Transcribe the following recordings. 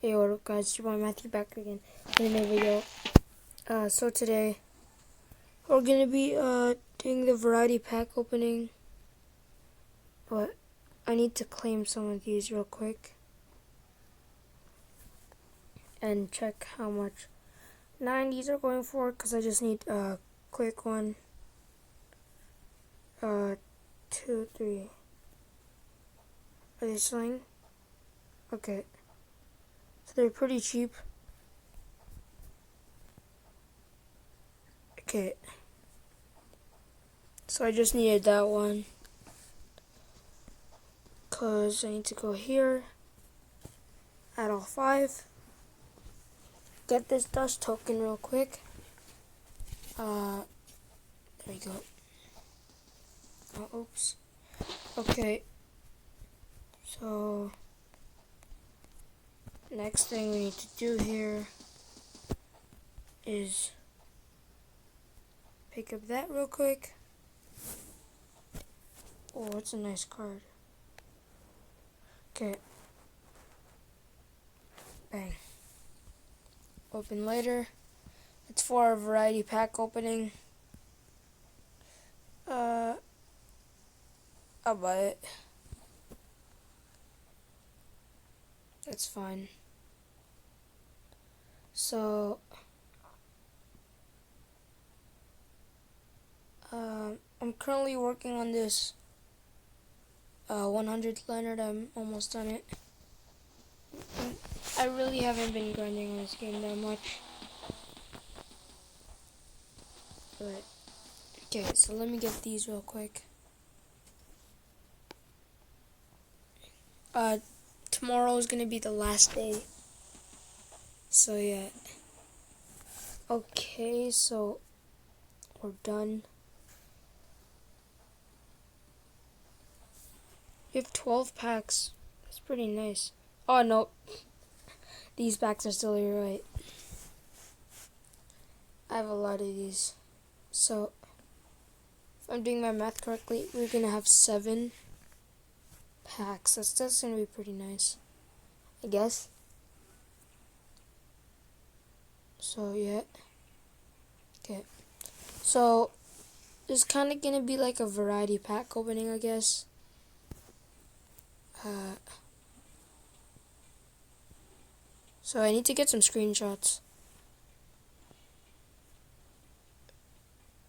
Hey, what up guys, it's your boy Matthew back again in a video. So today we're going to be doing the variety pack opening, but I need to claim some of these real quick and check how much 90s are going for, because I just need a quick one. 2, 3. Are they selling? Okay. So they're pretty cheap. Okay. So I just needed that one, because I need to go here, add all 5, get this dust token real quick. There we go. Oh, oops. Okay. So next thing we need to do here is pick up that real quick. Oh, it's a nice card. Okay. Bang. Open later. It's for a variety pack opening. I'll buy it. That's fine. So, I'm currently working on this 100 Leonard. I'm almost done it. I really haven't been grinding on this game that much. But, okay, so let me get these real quick. Tomorrow is going to be the last day. So, yeah. Okay, so we're done. We have 12 packs. That's pretty nice. Oh, no. These packs are still here, right? I have a lot of these. So, if I'm doing my math correctly, we're going to have 7 packs. That's going to be pretty nice, I guess. So, yeah. Okay. So, it's kind of going to be like a variety pack opening, I guess. So, I need to get some screenshots.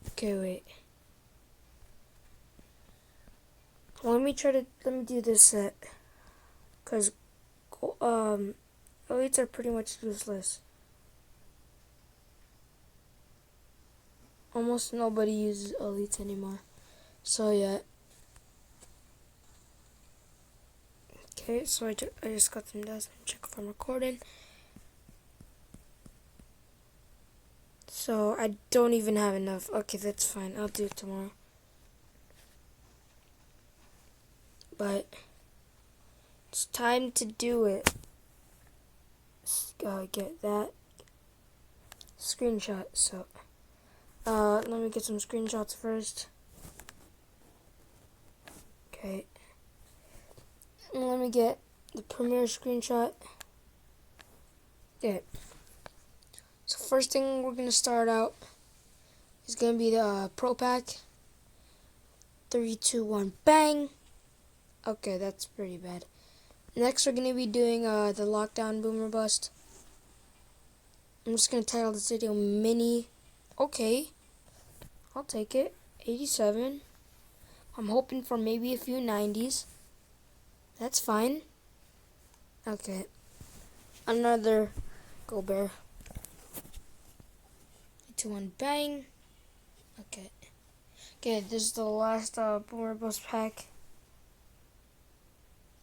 Okay, wait. Let me do this set. Because, elites are pretty much useless. Almost nobody uses elites anymore. So, yeah. Okay, so I just got some dust and check if I'm recording. So, I don't even have enough. Okay, that's fine. I'll do it tomorrow. But, it's time to do it. Get that screenshot. So, let me get some screenshots first. Okay. And let me get the premiere screenshot. Okay. So first thing we're gonna start out is gonna be the pro pack. 3, 2, 1, bang. Okay, that's pretty bad. Next we're gonna be doing the lockdown boomer bust. I'm just gonna title this video mini. Okay, I'll take it. 87. I'm hoping for maybe a few 90s. That's fine. Okay. Another go bear. 2, 1, bang. Okay. Okay, this is the last boomer bust pack.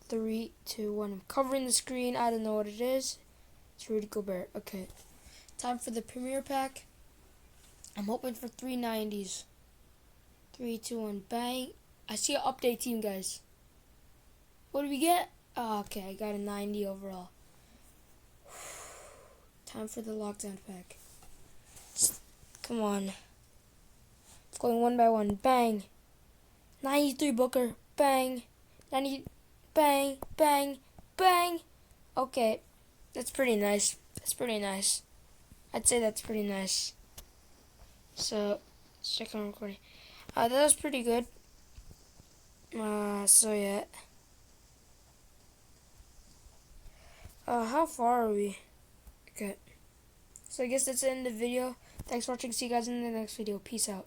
3, 2, 1. I'm covering the screen. I don't know what it is. It's Rudy Gobert. Okay. Time for the premiere pack. I'm hoping for 3 90s. 3, 2, 1, bang. I see an update team, guys. What did we get? Oh, okay, I got a 90 overall. Time for the lockdown pack. Come on. It's going one by one. Bang. 93 Booker. Bang. 90. Bang. Bang. Bang. Okay. That's pretty nice. That's pretty nice. I'd say that's pretty nice. So, let's check on recording. That was pretty good. So yeah. How far are we? Okay. So I guess that's the end of the video. Thanks for watching. See you guys in the next video. Peace out.